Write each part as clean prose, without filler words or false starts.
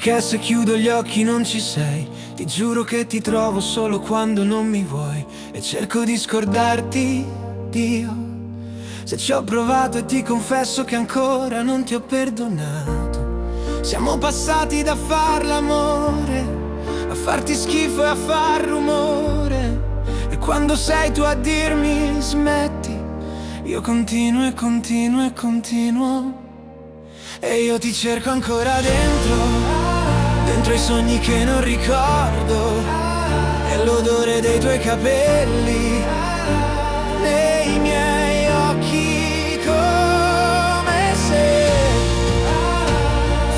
Perché se chiudo gli occhi non ci sei. Ti giuro che ti trovo solo quando non mi vuoi. E cerco di scordarti, Dio. Se ci ho provato e ti confesso che ancora non ti ho perdonato. Siamo passati da far l'amore a farti schifo e a far rumore. E quando sei tu a dirmi smetti, io continuo e continuo e continuo. E io ti cerco ancora dentro i sogni che non ricordo, e l'odore dei tuoi capelli nei miei occhi, come se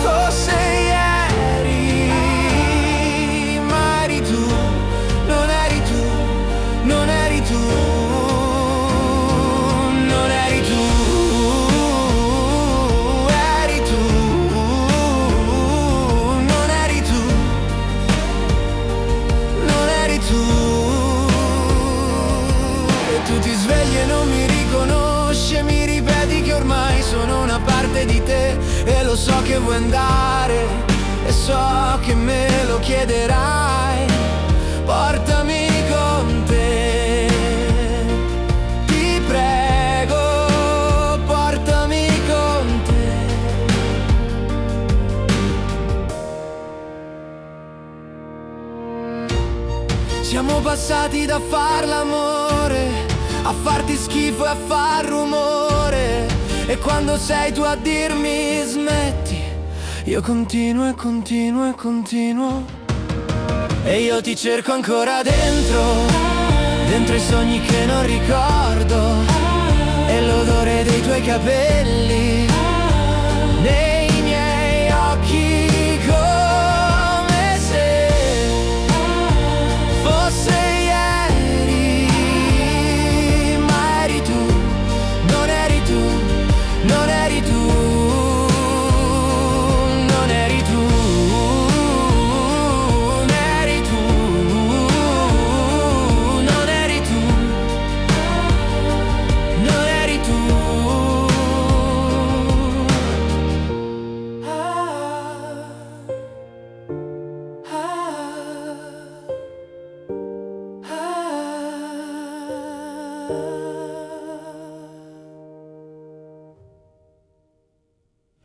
fosse ieri. Ma eri tu, non eri tu, non eri tu, non eri tu. Tu ti svegli e non mi riconosci e mi ripeti che ormai sono una parte di te. E lo so che vuoi andare e so che me lo chiederai. Portami con te, ti prego, portami con te. Siamo passati da far l'amore a farti schifo e a far rumore. E quando sei tu a dirmi smetti, io continuo e continuo e continuo. E io ti cerco ancora dentro i sogni che non ricordo, e l'odore dei tuoi capelli